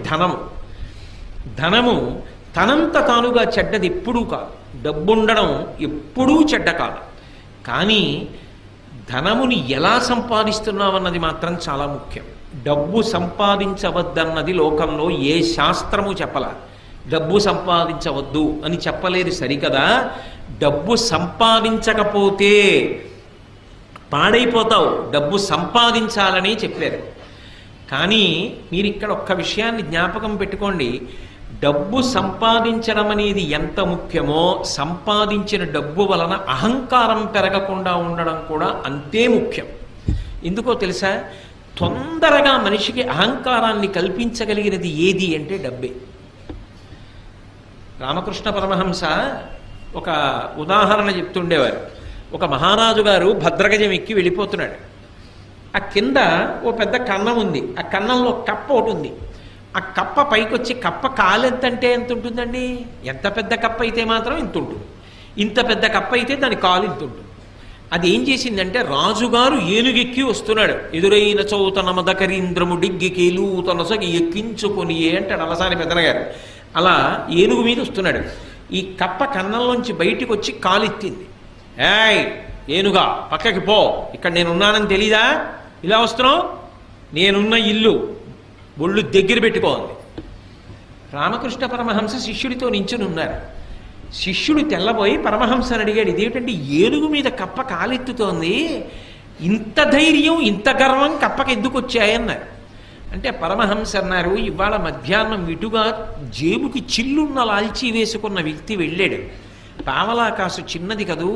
ధనము. ధనము తనంత తానుగా చెడ్డది ఎప్పుడూ కాదు. డబ్బు ఉండడం ఎప్పుడూ చెడ్డ కాదు. కానీ ధనముని ఎలా సంపాదిస్తున్నామన్నది మాత్రం చాలా ముఖ్యం. డబ్బు సంపాదించవద్దన్నది లోకంలో ఏ శాస్త్రము చెప్పలా. డబ్బు సంపాదించవద్దు అని చెప్పలేదు సరికదా, డబ్బు సంపాదించకపోతే పాడైపోతావు, డబ్బు సంపాదించాలని చెప్పారు. కానీ మీరు ఇక్కడ ఒక్క విషయాన్ని జ్ఞాపకం పెట్టుకోండి, డబ్బు సంపాదించడం అనేది ఎంత ముఖ్యమో సంపాదించిన డబ్బు వలన అహంకారం పెరగకుండా ఉండడం కూడా అంతే ముఖ్యం. ఎందుకో తెలుసా, తొందరగా మనిషికి అహంకారాన్ని కల్పించగలిగినది ఏది అంటే డబ్బే. రామకృష్ణ పరమహంస ఒక ఉదాహరణ చెప్తుండేవారు. ఒక మహారాజు గారు భద్రగజం ఎక్కి వెళ్ళిపోతున్నాడు. ఆ కింద ఓ పెద్ద కన్నం ఉంది, ఆ కన్నంలో కప్ప ఒకటి ఉంది. ఆ కప్ప పైకొచ్చి, కప్ప కాలు ఎంతంటే ఎంత ఉంటుందండి, ఎంత పెద్ద కప్ప అయితే మాత్రం ఇంత ఉంటుంది, ఇంత పెద్ద కప్ప అయితే దాని కాలు ఇంత ఉంటుంది. అది ఏం చేసిందంటే, రాజుగారు ఏనుగెక్కి వస్తున్నాడు, ఎదురైన చౌతన మదకరీంద్రము డిగ్గికేలు తనసగి ఎక్కించుకొని అంటాడు అలసాని పెద్దనగారు. అలా ఏనుగు మీద వస్తున్నాడు. ఈ కప్ప కన్నంలోంచి బయటికి వచ్చి కాలెత్తింది. ఏయ్ ఏనుగా పక్కకి పో, ఇక్కడ నేనున్నానని తెలీదా, ఇలా వస్తున్నావు, నేనున్న ఇల్లు ఒళ్ళు దగ్గర పెట్టుకోండి. రామకృష్ణ పరమహంస శిష్యుడితో నించుని ఉన్నారు. శిష్యుడు తెల్లబోయి పరమహంసని అడిగాడు, ఇదేమిటంటే ఏనుగు మీద కప్ప కాలెత్తుతోంది, ఇంత ధైర్యం ఇంత గర్వం కప్పకి ఎందుకు వచ్చాయన్నారు. అంటే పరమహంస అన్నారు, ఇవాళ మధ్యాహ్నం ఇటుగా జేబుకి చిల్లున్న లాల్చీ వేసుకున్న వ్యక్తి వెళ్ళాడు. పావలాకాసు చిన్నది కదూ,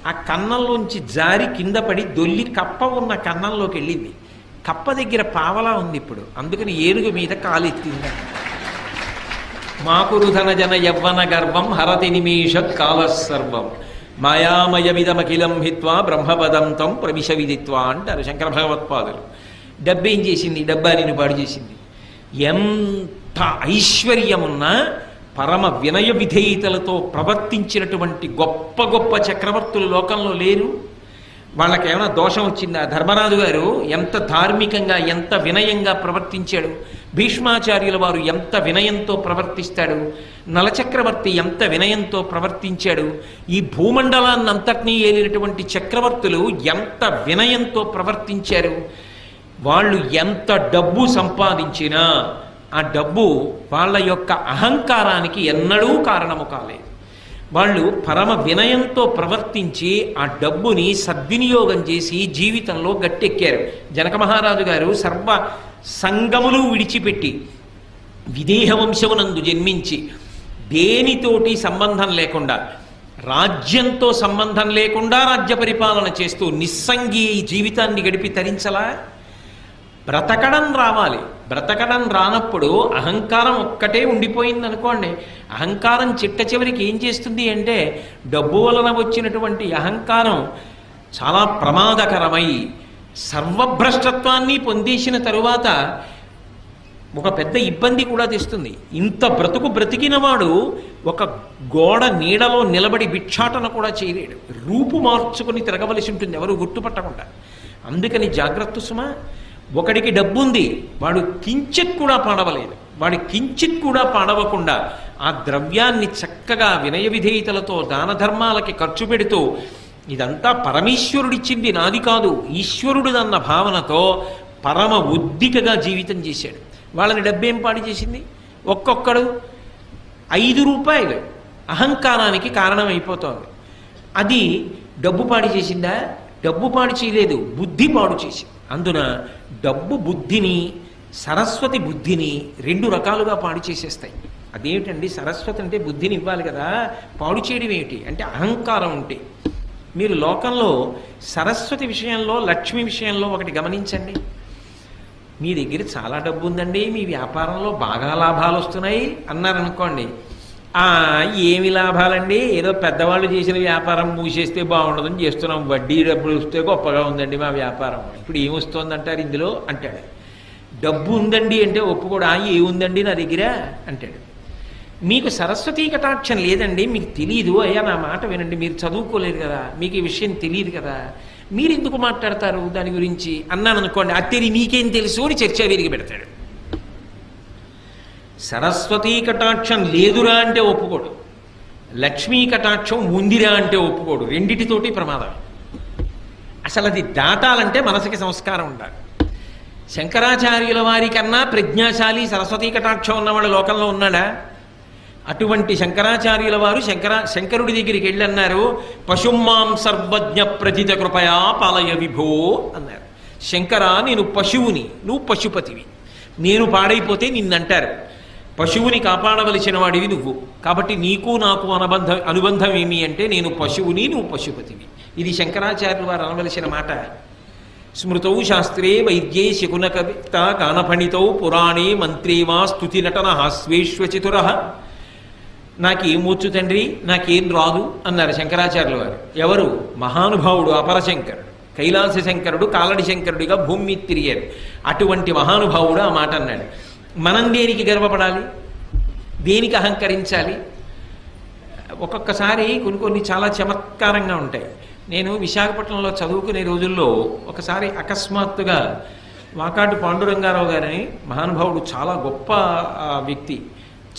ఆ కన్నంలోంచి జారి కింద పడి దొల్లి కప్ప ఉన్న కన్నంలోకి వెళ్ళింది. కప్ప దగ్గర పావలా ఉంది ఇప్పుడు, అందుకని ఏనుగు మీద కాలెత్తింది. మాకురుధన జన యవ్వన గర్వం హరతి నిమేషత్ కాలసర్వం మాయామయమిదమఖిలం హిత్వా బ్రహ్మపదంతం ప్రవిశ విదిత్వా అంటారు శంకర భగవత్పాదులు. డబ్బేం చేసింది, డబ్బా నేను పాడు చేసింది. ఎంత ఐశ్వర్యమున్నా పరమ వినయ విధేయతలతో ప్రవర్తించినటువంటి గొప్ప గొప్ప చక్రవర్తులు లోకంలో లేరు. వాళ్ళకేమైనా దోషం వచ్చిందా? ధర్మరాజు గారు ఎంత ధార్మికంగా ఎంత వినయంగా ప్రవర్తించాడు, భీష్మాచార్యుల వారు ఎంత వినయంతో ప్రవర్తిస్తాడు, నలచక్రవర్తి ఎంత వినయంతో ప్రవర్తించాడు, ఈ భూమండలాన్ని అంతటినీ ఏలినటువంటి చక్రవర్తులు ఎంత వినయంతో ప్రవర్తించారు. వాళ్ళు ఎంత డబ్బు సంపాదించినా ఆ డబ్బు వాళ్ళ యొక్క అహంకారానికి ఎన్నడూ కారణము కాలేదు. వాళ్ళు పరమ వినయంతో ప్రవర్తించి ఆ డబ్బుని సద్వినియోగం చేసి జీవితంలో గట్టెక్కారు. జనక మహారాజు గారు సర్వ సంగములు విడిచిపెట్టి విదేహ వంశమునందు జన్మించి దేనితోటి సంబంధం లేకుండా, రాజ్యంతో సంబంధం లేకుండా రాజ్య పరిపాలన చేస్తూ నిస్సంగి జీవితాన్ని గడిపి తరించలా. బ్రతకడం రావాలి. బ్రతకడం రానప్పుడు అహంకారం ఒక్కటే ఉండిపోయింది అనుకోండి, అహంకారం చిట్ట చివరికి ఏం చేస్తుంది అంటే, డబ్బు వలన వచ్చినటువంటి అహంకారం చాలా ప్రమాదకరమై సర్వభ్రష్టత్వాన్ని పొందేసిన తరువాత ఒక పెద్ద ఇబ్బంది కూడా తెస్తుంది. ఇంత బ్రతుకు బ్రతికినవాడు ఒక గోడ నీడలో నిలబడి భిక్షాటన కూడా చేయలేడు, రూపు మార్చుకుని తిరగవలసి ఉంటుంది ఎవరు గుర్తుపట్టకుండా. అందుకని జాగ్రత్త సుమా. ఒకడికి డబ్బుంది, వాడు కించిత్ కూడా పాడవలేదు, వాడి కించిత్ కూడా పాడవకుండా ఆ ద్రవ్యాన్ని చక్కగా వినయ విధేయతలతో దాన ధర్మాలకి ఖర్చు పెడుతూ, ఇదంతా పరమేశ్వరుడిచ్చింది నాది కాదు, ఈశ్వరుడిదన్న భావనతో పరమ ఉద్దికగా జీవితం చేశాడు. వాళ్ళని డబ్బేం పాడు చేసింది? ఒక్కొక్కడు 5 రూపాయలు అహంకారానికి కారణమైపోతోంది. అది డబ్బు పాడు చేసిందా? డబ్బు పాడు చేయలేదు, బుద్ధి పాడు చేసింది. అందున డబ్బు బుద్ధిని, సరస్వతి బుద్ధిని 2 రకాలుగా పాడు చేసేస్తాయి. అదేమిటండి, సరస్వతి అంటే బుద్ధిని ఇవ్వాలి కదా, పాడు చేయడం ఏమిటి అంటే అహంకారం ఉంటే. మీరు లోకంలో సరస్వతి విషయంలో, లక్ష్మి విషయంలో ఒకటి గమనించండి. మీ దగ్గర చాలా డబ్బు ఉందండి, మీ వ్యాపారంలో బాగా లాభాలు వస్తున్నాయి అన్నారనుకోండి, ఏమి లాభాలండి, ఏదో పెద్దవాళ్ళు చేసిన వ్యాపారం మూసేస్తే బాగుండదని చేస్తున్నాం, వడ్డీ డబ్బులు వస్తే గొప్పగా ఉందండి మా వ్యాపారం, ఇప్పుడు ఏమొస్తుందంటారు ఇందులో అంటాడు. డబ్బు ఉందండి అంటే ఒప్పుకోడు, ఏముందండి నా దగ్గర అంటాడు. మీకు సరస్వతీ కటాక్షం లేదండి, మీకు తెలియదు, అయ్యా నా మాట వినండి, మీరు చదువుకోలేదు కదా, మీకు ఈ విషయం తెలియదు కదా, మీరు ఎందుకు మాట్లాడతారు దాని గురించి అన్నాను అనుకోండి, అత్తేరి నీకేం తెలుసు అని చర్చ విరిగి పెడతాడు. సరస్వతీ కటాక్షం లేదురా అంటే ఒప్పుకోడు, లక్ష్మీ కటాక్షం ఉందిరా అంటే ఒప్పుకోడు. రెండిటితోటి ప్రమాదం. అసలు అది దాటాలంటే మనసుకి సంస్కారం ఉండాలి. శంకరాచార్యుల వారి కన్నా ప్రజ్ఞాశాలి సరస్వతీ కటాక్షం ఉన్నవాడు లోకంలో ఉన్నాడా? అటువంటి శంకరాచార్యుల వారు శంకరుడి దగ్గరికి వెళ్ళి అన్నారు, పశుమాం సర్వజ్ఞ ప్రజిత కృపయా పాలయ విభో అన్నారు. శంకరా, నేను పశువుని, నువ్వు పశుపతివి. నేను పాడైపోతే నిన్నంటారు. పశువుని కాపాడవలసిన వాడివి నువ్వు. కాబట్టి నీకు నాకు అనుబంధం ఏమి అంటే నేను పశువుని, నువ్వు పశుపతివి. ఇది శంకరాచార్యులు వారు అనవలసిన మాట. స్మృతౌ శాస్త్రే వైద్యే శకున కవిత గానఫణితౌ పురాణే మంత్రే వా స్తుతి నటన హాస్వేశ్వచితుర. నాకేమొచ్చు తండ్రి, నాకేం రాదు అన్నారు శంకరాచార్యుల వారు. ఎవరు? మహానుభావుడు అపరశంకరుడు, కైలాస శంకరుడు, కాలడి శంకరుడిగా భూమి మీద తిరిగారు. అటువంటి మహానుభావుడు ఆ మాట అన్నాడు. మనం దేనికి గర్వపడాలి, దేనికి అహంకరించాలి? ఒక్కొక్కసారి కొన్ని చాలా చమత్కారంగా ఉంటాయి. నేను విశాఖపట్నంలో చదువుకునే రోజుల్లో ఒకసారి అకస్మాత్తుగా వాకాటి పాండురంగారావు గారని మహానుభావుడు, చాలా గొప్ప వ్యక్తి,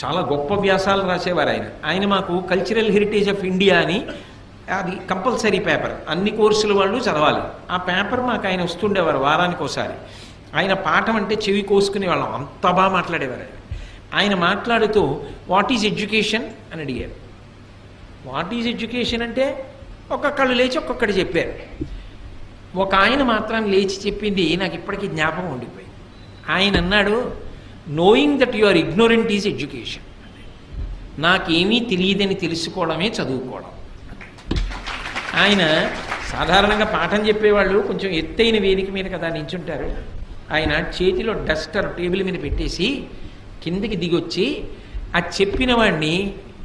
చాలా గొప్ప వ్యాసాలు రాసేవారు ఆయన మాకు కల్చరల్ హెరిటేజ్ ఆఫ్ ఇండియా అని, అది కంపల్సరీ పేపర్, అన్ని కోర్సుల వాళ్ళు చదవాలి. ఆ పేపర్ మాకు ఆయన వస్తుండేవారు వారానికి ఒకసారి. ఆయన పాఠం అంటే చెవి కోసుకునే వాళ్ళం, అంత బాగా మాట్లాడేవారు. ఆయన మాట్లాడుతూ వాట్ ఈజ్ ఎడ్యుకేషన్ అని అడిగారు. వాట్ ఈజ్ ఎడ్యుకేషన్ అంటే ఒక్కొక్కళ్ళు లేచి ఒక్కొక్కటి చెప్పారు. ఒక ఆయన మాత్రం లేచి చెప్పింది నాకు ఇప్పటికీ జ్ఞాపకం ఉండిపోయింది. ఆయన అన్నాడు, knowing that you are ignorant is education. నాకేమీ తెలియదని తెలుసుకోవడమే చదువుకోవడం. ఆయన సాధారణంగా పాఠం చెప్పేవాళ్ళు కొంచెం ఎత్తైన వేదిక మీద కదా నించుంటారు. ఆయన చేతిలో డస్టర్ టేబుల్ మీద పెట్టేసి కిందికి దిగొచ్చి ఆ చెప్పిన వాడిని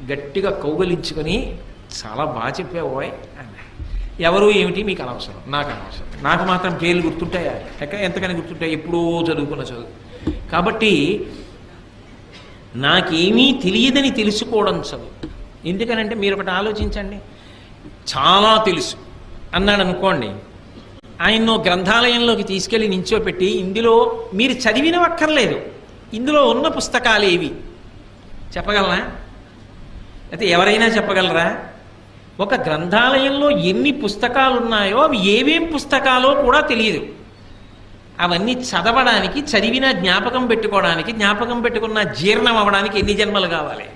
గట్టిగా కౌగలించుకొని చాలా బాగా చెప్పావోయ్ అన్నాడు. ఎవరు ఏమిటి మీకు అనవసరం, నాకు అనవసరం, నాకు మాత్రం పేర్లు గుర్తుంటాయా? ఎంతకని గుర్తుంటాయి? ఎప్పుడో చదువుకున్న చదువు. కాబట్టి నాకేమీ తెలియదని తెలుసుకోవడం చదువు. ఎందుకనంటే మీరు ఒకటి ఆలోచించండి, చాలా తెలుసు అన్నాడు అనుకోండి, ఆయన్నో గ్రంథాలయంలోకి తీసుకెళ్ళి నించోపెట్టి ఇందులో మీరు చదివినవక్కర్లేదు, ఇందులో ఉన్న పుస్తకాలు ఏవి చెప్పగలరా? అయితే ఎవరైనా చెప్పగలరా? ఒక గ్రంథాలయంలో ఎన్ని పుస్తకాలు ఉన్నాయో అవి ఏవేం పుస్తకాలో కూడా తెలియదు. అవన్నీ చదవడానికి, చదివిన జ్ఞాపకం పెట్టుకోవడానికి, జ్ఞాపకం పెట్టుకున్న జీర్ణం అవ్వడానికి ఎన్ని జన్మలు కావాలి?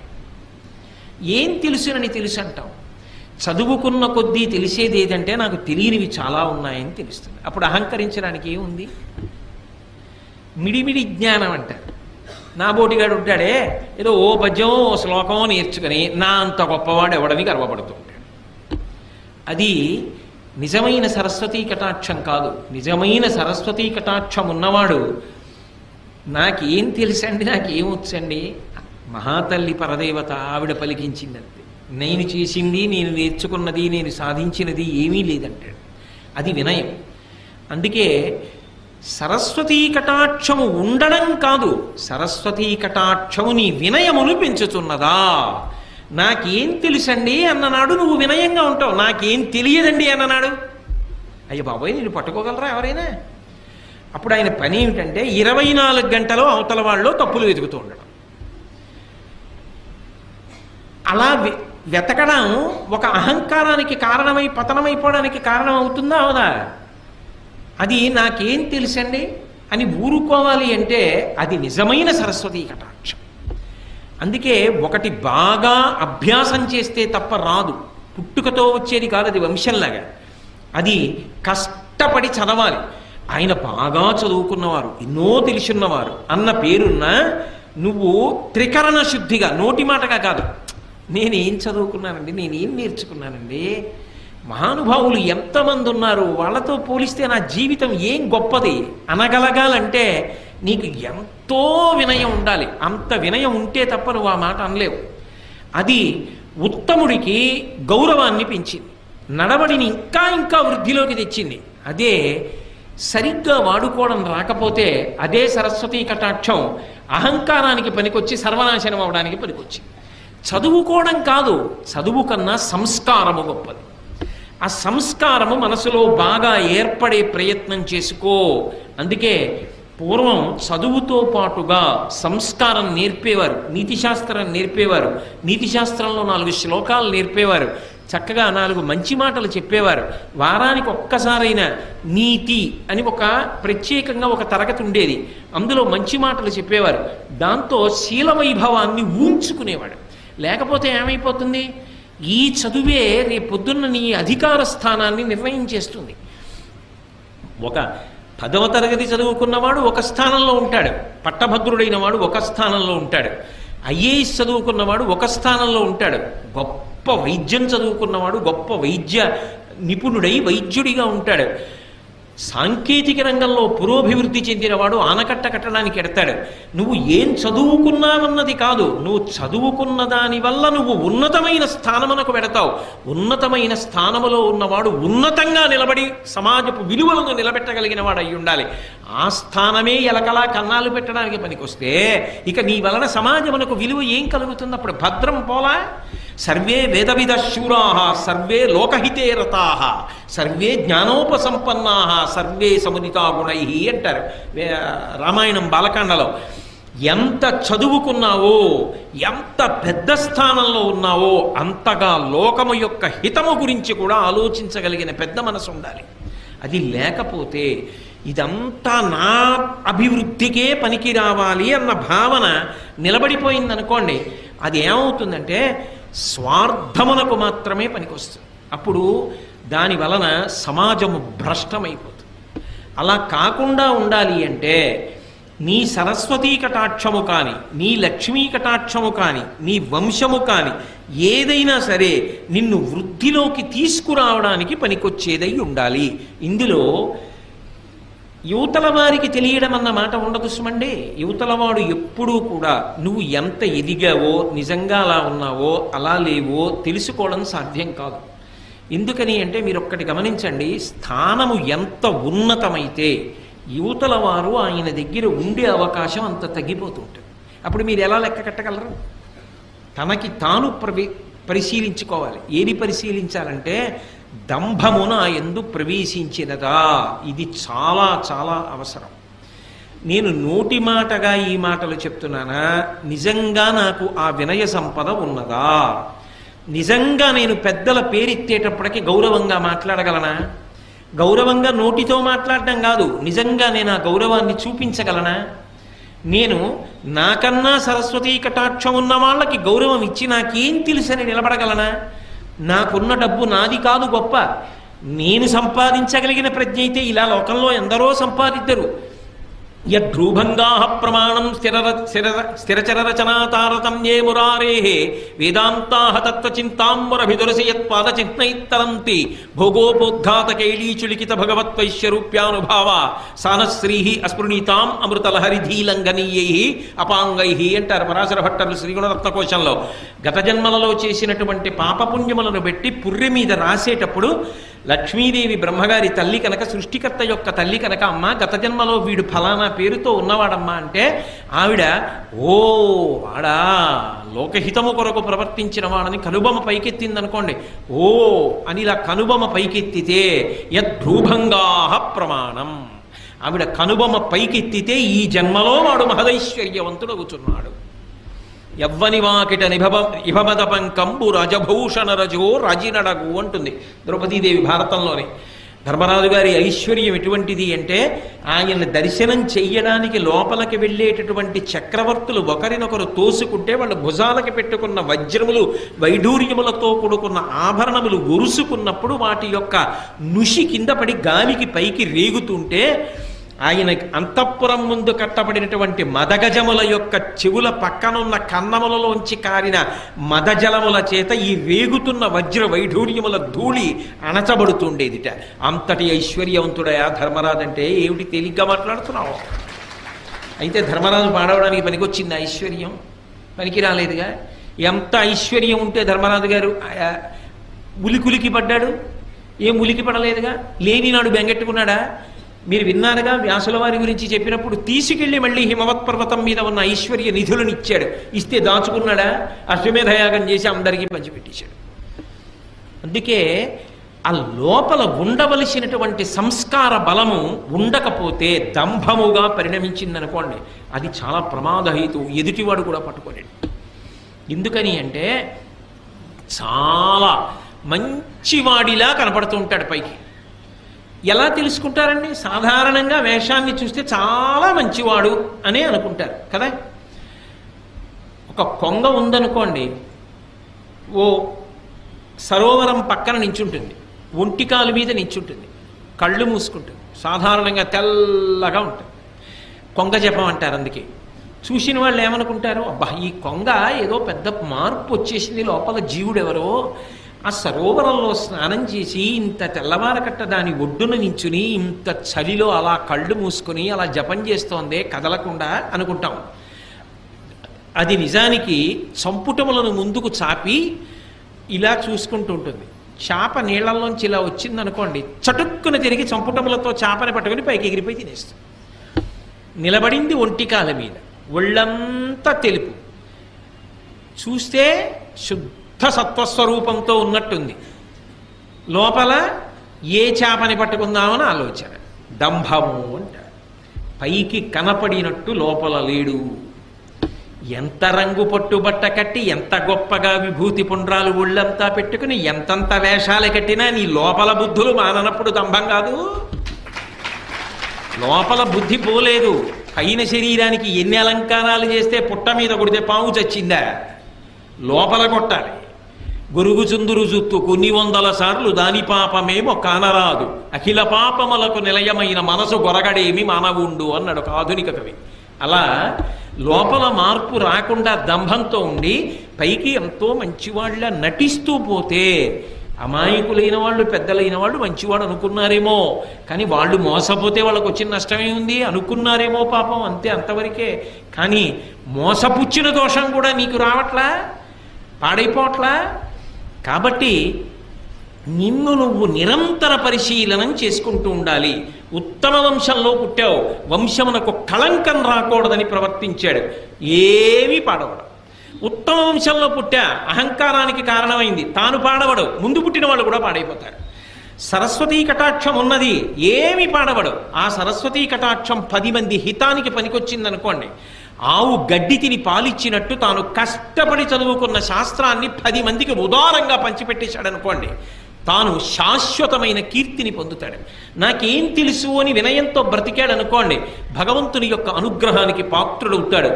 ఏం తెలుసునని తెలుసు అంటాం. చదువుకున్న కొద్దీ తెలిసేది ఏదంటే నాకు తెలియనివి చాలా ఉన్నాయని తెలుస్తుంది. అప్పుడు అహంకరించడానికి ఏముంది? మిడిమిడి జ్ఞానం అంటారు. నా బోటిగాడు ఉంటాడే, ఏదో ఓ పద్యం ఓ శ్లోకం నేర్చుకుని నా అంత గొప్పవాడు ఎవడని గర్వపడుతూ ఉంటాడు. అది నిజమైన సరస్వతీ కటాక్షం కాదు. నిజమైన సరస్వతీ కటాక్షం ఉన్నవాడు నాకేం తెలుసండి, నాకేమొచ్చండి, మహాతల్లి పరదేవత ఆవిడ పలికించిందంతే, నేను చేసింది, నేను నేర్చుకున్నది, నేను సాధించినది ఏమీ లేదంటాడు. అది వినయం. అందుకే సరస్వతీ కటాక్షము ఉండడం కాదు, సరస్వతీ కటాక్షము నీ వినయమును పెంచుతున్నదా. నాకేం తెలుసండి అన్ననాడు నువ్వు వినయంగా ఉంటావు. నాకేం తెలియదండి అన్ననాడు అయ్య బాబోయ్ నేను పట్టుకోగలరా ఎవరైనా? అప్పుడు ఆయన పని ఏమిటంటే 24 గంటలు అవతల వాళ్ళు తప్పులు వెతుకుతూ ఉండడం. అలా వెతకడం ఒక అహంకారానికి కారణమై పతనమైపోవడానికి కారణం అవుతుందా అవదా? అది నాకేం తెలుసండి అని ఊరుకోవాలి అంటే అది నిజమైన సరస్వతీ కటాక్షం. అందుకే ఒకటి బాగా అభ్యాసం చేస్తే తప్ప రాదు, పుట్టుకతో వచ్చేది కాదు, అది వంశంలాగా. అది కష్టపడి చదవాలి. ఆయన బాగా చదువుకున్నవారు, ఎన్నో తెలుసున్నవారు అన్న పేరున్న నువ్వు త్రికరణ శుద్ధిగా, నోటి మాటగా కాదు, నేనేం చదువుకున్నానండి, నేనేం నేర్చుకున్నానండి, మహానుభావులు ఎంతమంది ఉన్నారు, వాళ్ళతో పోలిస్తే నా జీవితం ఏం గొప్పది అనగలగాలంటే నీకు ఎంతో వినయం ఉండాలి. అంత వినయం ఉంటే తప్ప నువ్వు ఆ మాట అనలేవు. అది ఉత్తముడికి గౌరవాన్ని పెంచింది, నడవడిని ఇంకా ఇంకా వృద్ధిలోకి తెచ్చింది. అదే సరిగ్గా వాడుకోవడం రాకపోతే అదే సరస్వతీ కటాక్షం అహంకారానికి పనికొచ్చి సర్వనాశనం అవడానికి పనికొచ్చింది. చదువుకోవడం కాదు, చదువు కన్నా సంస్కారము గొప్పది. ఆ సంస్కారము మనసులో బాగా ఏర్పడే ప్రయత్నం చేసుకో. అందుకే పూర్వం చదువుతో పాటుగా సంస్కారం నేర్పేవారు, నీతిశాస్త్రం నేర్పేవారు, నీతిశాస్త్రంలో 4 శ్లోకాలు నేర్పేవారు, చక్కగా 4 మంచి మాటలు చెప్పేవారు. వారానికి ఒక్కసారైనా నీతి అని ఒక ప్రత్యేకంగా ఒక తరగతి ఉండేది, అందులో మంచి మాటలు చెప్పేవారు. దాంతో శీల వైభవాన్ని ఊంచుకునేవాడు. లేకపోతే ఏమైపోతుంది, ఈ చదువే రేపొద్దున్న నీ అధికార స్థానాన్ని నిర్ణయించేస్తుంది. ఒక 10వ తరగతి చదువుకున్నవాడు ఒక స్థానంలో ఉంటాడు, పట్టభద్రుడైన వాడు ఒక స్థానంలో ఉంటాడు, ఐఏఎస్ చదువుకున్నవాడు ఒక స్థానంలో ఉంటాడు, గొప్ప వైద్యం చదువుకున్నవాడు గొప్ప వైద్య నిపుణుడై వైద్యుడిగా ఉంటాడు, సాంకేతిక రంగంలో పురోభివృద్ధి చెందినవాడు ఆనకట్ట కట్టడానికి ఎడతాడు. నువ్వు ఏం చదువుకున్నావన్నది కాదు, నువ్వు చదువుకున్న దాని వల్ల నువ్వు ఉన్నతమైన స్థానమునకు వెడతావు. ఉన్నతమైన స్థానములో ఉన్నవాడు ఉన్నతంగా నిలబడి సమాజపు విలువలను నిలబెట్టగలిగిన వాడు అయి ఉండాలి. ఆ స్థానమే ఎలకలా కన్నాలు పెట్టడానికి పనికొస్తే ఇక నీ వలన సమాజమునకు విలువ ఏం కలుగుతుంది? అప్పుడు భద్రం పోలా. సర్వే వేదవిద శూరాః సర్వే లోకహితే రతాః సర్వే జ్ఞానోపసంపన్నాః సర్వే సముదితా గుణైః అంటారు రామాయణం బాలకాండలో. ఎంత చదువుకున్నావో, ఎంత పెద్ద స్థానంలో ఉన్నావో అంతగా లోకము యొక్క హితము గురించి కూడా ఆలోచించగలిగిన పెద్ద మనసు ఉండాలి. అది లేకపోతే ఇదంతా నా అభివృద్ధికే పనికి రావాలి అన్న భావన నిలబడిపోయిందనుకోండి, అది ఏమవుతుందంటే స్వార్థమునకు మాత్రమే పనికొస్తుంది. అప్పుడు దాని వలన సమాజము భ్రష్టమైపోతుంది. అలా కాకుండా ఉండాలి అంటే నీ సరస్వతీ కటాక్షము కానీ, నీ లక్ష్మీ కటాక్షము కానీ, నీ వంశము కానీ ఏదైనా సరే నిన్ను వృద్ధిలోకి తీసుకురావడానికి పనికొచ్చేదై ఉండాలి. ఇందులో యువతల వారికి తెలియడం అన్న మాట ఉండదు సుమండి. యువతలవాడు ఎప్పుడూ కూడా నువ్వు ఎంత ఎదిగావో, నిజంగా అలా ఉన్నావో అలా లేవో తెలుసుకోవడం సాధ్యం కాదు. ఎందుకని అంటే మీరు ఒక్కటి గమనించండి, స్థానము ఎంత ఉన్నతమైతే యువతల వారు ఆయన దగ్గర ఉండే అవకాశం అంత తగ్గిపోతుంటుంది. అప్పుడు మీరు ఎలా లెక్క కట్టగలరు? తనకి తాను పరిశీలించుకోవాలి. ఏది పరిశీలించాలంటే దంభమున ఎందు ప్రవేశించినదా, ఇది చాలా చాలా అవసరం. నేను నోటి మాటగా ఈ మాటలు చెప్తున్నానా, నిజంగా నాకు ఆ వినయ సంపద ఉన్నదా? నిజంగా నేను పెద్దల పేరెత్తేటప్పటికి గౌరవంగా మాట్లాడగలనా? గౌరవంగా నోటితో మాట్లాడడం కాదు, నిజంగా నేను ఆ గౌరవాన్ని చూపించగలనా? నేను నాకన్నా సరస్వతీ కటాక్షం ఉన్న వాళ్ళకి గౌరవం ఇచ్చి నాకేం తెలుసని నిలబడగలనా? నాకున్న డబ్బు నాది కాదు గొప్ప, నేను సంపాదించగలిగిన ప్రజ్ఞ అయితే ఇలా లోకంలో ఎందరో సంపాదిద్దరు. యద్రూభంగా ప్రమాణం స్థిరచరరచనా తారతమ్యే మురారేః వేదాంతాః తత్వచింతాంబరభిదురసి యత్పాదచిహ్నైత్తరంతి భోగోపోద్ఘాతకైలీచులికిత భగవత్వైశ్యరూప్యానుభావ సానశ్రీః అస్పృణీతాం అమృతలహరిధీలంఘనీయైః అపాంగైః అంటారు పరాశర భట్టర్లు శ్రీగుణరత్నకోశంలో. గత జన్మలలో చేసినటువంటి పాపపుణ్యములను బట్టి పుర్రె మీద రాసేటప్పుడు లక్ష్మీదేవి బ్రహ్మగారి తల్లి కనుక, సృష్టికర్త యొక్క తల్లి కనుక, అమ్మ గత జన్మలో వీడు ఫలానా పేరుతో ఉన్నవాడమ్మా అంటే ఆవిడ ఓ వాడా లోకహితము కొరకు ప్రవర్తించిన వాడని కనుబొమ్మ పైకెత్తిందనుకోండి, ఓ అని ఇలా కనుబొమ్మ పైకెత్తితే యద్భ్రూభంగాః ప్రమాణం, ఆవిడ కనుబొమ్మ పైకెత్తితే ఈ జన్మలో వాడు మహదైశ్వర్యవంతుడవుతున్నాడు. యవ్వని వాకిట ఇభమదపం కంబు రజభూషణ రజో రాజినడగు అంటుంది ద్రౌపదీదేవి భారతంలోనే. ధర్మరాజు గారి ఐశ్వర్యం ఎటువంటిది అంటే ఆయన దర్శనం చెయ్యడానికి లోపలికి వెళ్ళేటటువంటి చక్రవర్తులు ఒకరినొకరు తోసుకుంటే వాళ్ళు భుజాలకి పెట్టుకున్న వజ్రములు వైఢూర్యములతో కూడుకున్న ఆభరణములు ఒరుసుకున్నప్పుడు వాటి యొక్క నుషి కింద పడి గాలికి పైకి రేగుతుంటే ఆయన అంతఃపురం ముందు కట్టబడినటువంటి మదగజముల యొక్క చెవుల పక్కనున్న కన్నములలోంచి కారిన మదజలముల చేత ఈ రేగుతున్న వజ్ర వైఢూర్యముల ధూళి అణచబడుతుండేదిట. అంతటి ఐశ్వర్యవంతుడయా ధర్మరాజు అంటే ఏమిటి తేలిగ్గా మాట్లాడుతున్నావు? అయితే ధర్మరాజు పాడవడానికి పనికొచ్చింది ఐశ్వర్యం? పనికి రాలేదుగా. ఎంత ఐశ్వర్యం ఉంటే ధర్మరాజు గారు ఉలికులికి పడ్డాడు? ఏం ఉలికి పడలేదుగా. లేని నాడు బెంగెట్టుకున్నాడా? మీరు విన్నారుగా వ్యాసుల వారి గురించి చెప్పినప్పుడు తీసుకెళ్లి మళ్ళీ హిమవత్ పర్వతం మీద ఉన్న ఐశ్వర్య నిధులను ఇచ్చాడు. ఇస్తే దాచుకున్నాడా? అశ్వమేధయాగం చేసి అందరికీ పంచిపెట్టేశాడు. అందుకే ఆ లోపల ఉండవలసినటువంటి సంస్కార బలము ఉండకపోతే దంభముగా పరిణమించిందనుకోండి, అది చాలా ప్రమాదహేతు, ఎదుటివాడు కూడా పట్టుకోలేడు. ఎందుకని అంటే చాలా మంచివాడిలా కనపడుతూ ఉంటాడు పైకి. ఎలా తెలుసుకుంటారండి? సాధారణంగా వేషాన్ని చూస్తే చాలా మంచివాడు అనే అనుకుంటారు కదా. ఒక కొంగ ఉందనుకోండి, ఓ సరోవరం పక్కన నించుంటుంది, ఒంటికాలు మీద నించుంటుంది, కళ్ళు మూసుకుంటుంది, సాధారణంగా తెల్లగా ఉంటుంది. కొంగ జపం అంటారు. అందుకే చూసిన వాళ్ళు ఏమనుకుంటారు, అబ్బా ఈ కొంగ ఏదో పెద్ద మార్పు వచ్చేసింది, లోపల జీవుడెవరో ఆ సరోవరంలో స్నానం చేసి ఇంత తెల్లవారకట్ట దాని ఒడ్డున నించుని ఇంత చలిలో అలా కళ్ళు మూసుకొని అలా జపం చేస్తోందే కదలకుండా అనుకుంటాం. అది నిజానికి సంపుటములను ముందుకు చాపి ఇలా చూసుకుంటూ ఉంటుంది. చేప నీళ్లలోంచి ఇలా వచ్చిందనుకోండి, చటుక్కున తిరిగి సంపుటములతో చేపని పట్టుకుని పైకి ఎగిరిపోయి తినేస్తుంది. నిలబడింది ఒంటికాల మీద, ఒళ్ళంతా తెలుపు, చూస్తే శుద్ధ సత్వస్వరూపంతో ఉన్నట్టుంది. లోపల ఏ చేపని పట్టుకుందామని ఆలోచన. దంభము అంటారు. పైకి కనపడినట్టు లోపల లేడు. ఎంత రంగు పట్టుబట్ట కట్టి, ఎంత గొప్పగా విభూతి పుండ్రాలు ఒళ్ళంతా పెట్టుకుని, ఎంతంత వేషాలు కట్టినా నీ లోపల బుద్ధులు మాననప్పుడు దంభం కాదు. లోపల బుద్ధి పోలేదు. పైన శరీరానికి ఎన్ని అలంకారాలు చేస్తే పుట్ట మీద కొడితే పాము చచ్చిందా? లోపల కొట్టాలి. గొరుగు చుందురు జుత్తు కొన్ని వందల సార్లు దాని పాపమేమో కానరాదు, అఖిల పాపములకు నిలయమైన మనసు గొరగడేమి మానవుండు అన్నాడు ఒక ఆధునిక కవి. అలా లోపల మార్పు రాకుండా దంభంతో ఉండి పైకి ఎంతో మంచివాళ్ళ నటిస్తూ పోతే, అమాయకులైన వాళ్ళు పెద్దలైన వాళ్ళు మంచివాడు అనుకున్నారేమో, కానీ వాళ్ళు మోసపోతే వాళ్ళకు వచ్చిన నష్టమే ఉంది. అనుకున్నారేమో పాపం, అంతే, అంతవరకే. కానీ మోసపుచ్చిన దోషం కూడా నీకు రావట్లా, పాడైపోవట్లా. కాబట్టి నిన్ను నువ్వు నిరంతర పరిశీలనం చేసుకుంటూ ఉండాలి. ఉత్తమ వంశంలో పుట్టావు, వంశమునకు కళంకం రాకూడదని ప్రవర్తించాడు, ఏమీ పాడవడు. ఉత్తమ వంశంలో పుట్టా, అహంకారానికి కారణమైంది, తాను పాడవడు, ముందు పుట్టిన వాళ్ళు కూడా పాడైపోతారు. సరస్వతీ కటాక్షం ఉన్నది, ఏమి పాడవడు. ఆ సరస్వతీ కటాక్షం 10 మంది హితానికి పనికొచ్చిందనుకోండి, ఆవు గడ్డి తిని పాలిచ్చినట్టు తాను కష్టపడి చదువుకున్న శాస్త్రాన్ని 10 మందికి ఉదారంగా పంచిపెట్టేశాడు అనుకోండి, తాను శాశ్వతమైన కీర్తిని పొందుతాడు. నాకేం తెలుసు అని వినయంతో బ్రతికాడు అనుకోండి, భగవంతుని యొక్క అనుగ్రహానికి పాత్రుడవుతాడు.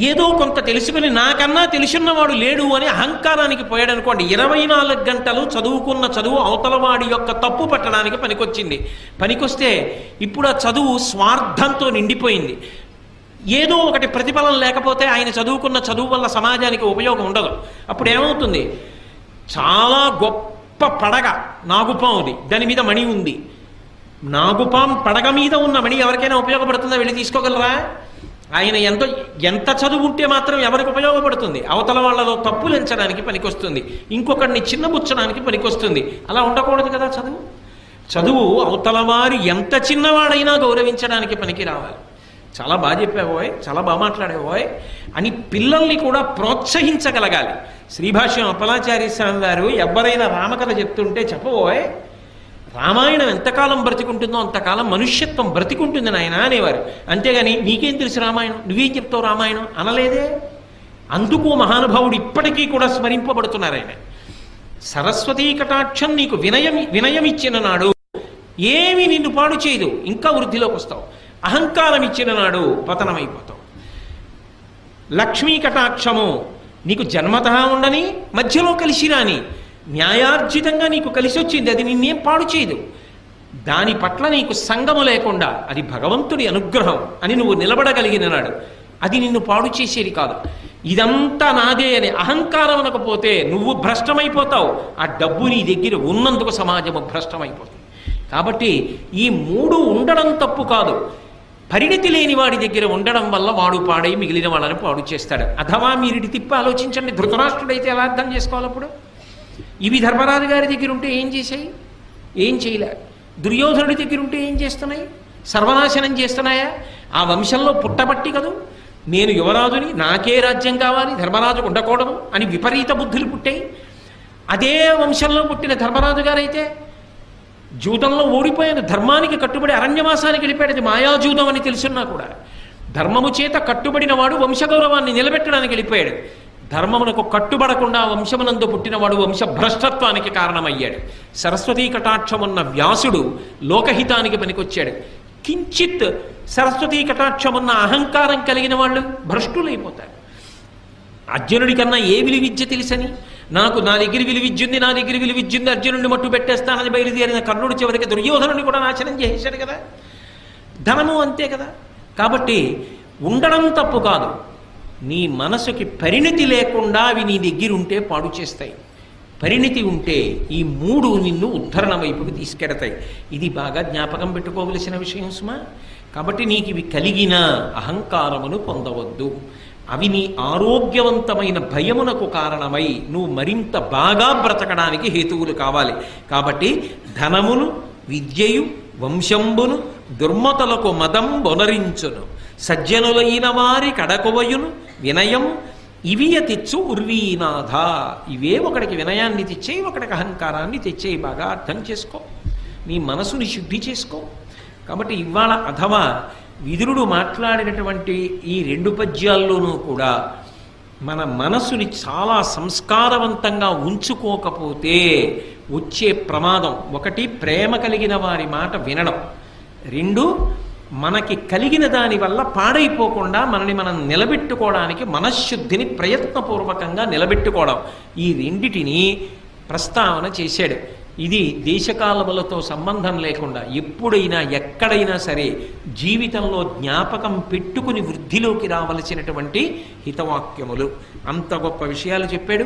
ఏదో కొంత తెలుసుకుని నాకన్నా తెలుసున్నవాడు లేడు అని అహంకారానికి పోయాడు అనుకోండి, 24 గంటలు చదువుకున్న చదువు అవతలవాడి యొక్క తప్పు పట్టడానికి పనికొచ్చింది. పనికొస్తే ఇప్పుడు ఆ చదువు స్వార్థంతో నిండిపోయింది. ఏదో ఒకటి ప్రతిఫలం లేకపోతే ఆయన చదువుకున్న చదువు వల్ల సమాజానికి ఉపయోగం ఉండదు. అప్పుడు ఏమవుతుంది, చాలా గొప్ప పడగ నాగుపాముది, దాని మీద మణి ఉంది. నాగుపాం పడగ మీద ఉన్న మణి ఎవరికైనా ఉపయోగపడుతుందా? వెళ్ళి తీసుకోగలరా? ఆయన ఎంత చదువు ఉంటే మాత్రం ఎవరికి ఉపయోగపడుతుంది? అవతల వాళ్ళలో తప్పులు ఎంచడానికి పనికొస్తుంది, ఇంకొకరిని చిన్నబుచ్చడానికి పనికొస్తుంది. అలా ఉండకూడదు కదా. చదువు అవతల వారు ఎంత చిన్నవాడైనా గౌరవించడానికి పనికి రావాలి. చాలా బాగా చెప్పావోయ్, చాలా బాగా మాట్లాడేవోయ్ అని పిల్లల్ని కూడా ప్రోత్సహించగలగాలి. శ్రీభాష్యం అప్పలాచార్య స్వామి గారు ఎవరైనా రామకథ చెప్తుంటే చెప్పబోయ్, రామాయణం ఎంతకాలం బ్రతికుంటుందో అంతకాలం మనుష్యత్వం బ్రతికుంటుంది నాయన అనేవారు. అంతేగాని నీకేం తెలుసు రామాయణం, నువ్వేం చెప్తావు రామాయణం అనలేదే. అందుకు మహానుభావుడు ఇప్పటికీ కూడా స్మరింపబడుతున్నారు ఆయన. సరస్వతీ కటాక్షం నీకు వినయం ఇచ్చిన నాడు ఏమి నిన్ను పాడు చేయదు, ఇంకా వృద్ధిలోకి వస్తావు. అహంకారం ఇచ్చిన నాడు పతనమైపోతావు. లక్ష్మీ కటాక్షము నీకు జన్మతః ఉండని, మధ్యలో కలిసి రాని, న్యాయార్జితంగా నీకు కలిసి వచ్చింది, అది నిన్నేం పాడు చేయదు. దాని పట్ల నీకు సంగము లేకుండా అది భగవంతుడి అనుగ్రహం అని నువ్వు నిలబడగలిగిన నాడు అది నిన్ను పాడు చేసేది కాదు. ఇదంతా నాదే అని అహంకారం అనకపోతే నువ్వు భ్రష్టమైపోతావు. ఆ డబ్బు నీ దగ్గర ఉన్నందుకు సమాజము భ్రష్టమైపోతుంది. కాబట్టి ఈ 3 ఉండడం తప్పు కాదు. పరిణితి లేని వాడి దగ్గర ఉండడం వల్ల వాడు పాడై మిగిలిన వాళ్ళని పాడు చేస్తాడు. అథవా మీరు తిప్పి ఆలోచించండి, ధృతరాష్ట్రుడైతే ఎలా అర్థం చేసుకోవాలి? అప్పుడు ఇవి ధర్మరాజు గారి దగ్గర ఉంటే ఏం చేశాయి? ఏం చేయలే. దుర్యోధనుడి దగ్గర ఉంటే ఏం చేస్తున్నాయి? సర్వనాశనం చేస్తున్నాయా? ఆ వంశంలో పుట్టబట్టి కదూ నేను యువరాజుని, నాకే రాజ్యం కావాలి, ధర్మరాజుకు ఉండకూడదు అని విపరీత బుద్ధులు పుట్టాయి. అదే వంశంలో పుట్టిన ధర్మరాజు గారైతే జూదంలో ఓడిపోయాను, ధర్మానికి కట్టుబడి అరణ్యవాసానికి వెళ్ళిపోయాడు. అది మాయాజూదం అని తెలుసున్నా కూడా ధర్మము చేత కట్టుబడిన వాడు వంశగౌరవాన్ని నిలబెట్టడానికి వెళ్ళిపోయాడు. ధర్మమునకు కట్టుబడకుండా వంశమునందు పుట్టినవాడు వంశభ్రష్టత్వానికి కారణమయ్యాడు. సరస్వతీ కటాక్షం ఉన్న వ్యాసుడు లోకహితానికి పనికొచ్చాడు. కించిత్ సరస్వతీ కటాక్షం ఉన్న అహంకారం కలిగిన వాళ్ళు భ్రష్టులైపోతారు. అర్జునుడి కన్నా ఏ విలువిద్య తెలుసని, నాకు నా దగ్గర విలువిద్యుంది, నా దగ్గర విలువిద్యుంది, అర్జునుడిని మట్టు పెట్టేస్తానని బయలుదేరిన కర్ణుడి చివరికి దుర్యోధనుని కూడా నాశనం చేసేశాడు కదా. ధనము అంతే కదా. కాబట్టి ఉండడం తప్పు కాదు, నీ మనసుకి పరిణితి లేకుండా అవి నీ దగ్గర ఉంటే పాడు చేస్తాయి. పరిణితి ఉంటే ఈ మూడు నిన్ను ఉద్ధరణ వైపుకి తీసుకెడతాయి. ఇది బాగా జ్ఞాపకం పెట్టుకోవలసిన విషయం సుమా. కాబట్టి నీకు ఇవి కలిగిన అహంకారమును పొందవద్దు. అవి నీ ఆరోగ్యవంతమైన భయమునకు కారణమై నువ్వు మరింత బాగా బ్రతకడానికి హేతువులు కావాలి. కాబట్టి ధనమును, విద్యయు, వంశంబును దుర్మతలకు మదం బొనరించును, సజ్జనులైన వారి కడకొవయును వినయం ఇవియ తెచ్చు ఉర్వీనాథ. ఇవే ఒకడికి వినయాన్ని తెచ్చేయి, ఒకడికి అహంకారాన్ని తెచ్చేయి. బాగా అర్థం చేసుకో, నీ మనసుని శుద్ధి చేసుకో. కాబట్టి ఇవాళ అథవా విదురుడు మాట్లాడినటువంటి ఈ 2 పద్యాల్లోనూ కూడా మన మనసుని చాలా సంస్కారవంతంగా ఉంచుకోకపోతే వచ్చే ప్రమాదం, 1 ప్రేమ కలిగిన వారి మాట వినడం, 2 మనకి కలిగిన దాని వల్ల పాడైపోకుండా మనని మనం నిలబెట్టుకోవడానికి మనశ్శుద్ధిని ప్రయత్నపూర్వకంగా నిలబెట్టుకోవడం. ఈ 2టిని ప్రస్తావన చేశాడు. ఇది దేశకాలములతో సంబంధం లేకుండా ఎప్పుడైనా ఎక్కడైనా సరే జీవితంలో జ్ఞాపకం పెట్టుకుని వృద్ధిలోకి రావలసినటువంటి హితవాక్యములు. అంత గొప్ప విషయాలు చెప్పాడు.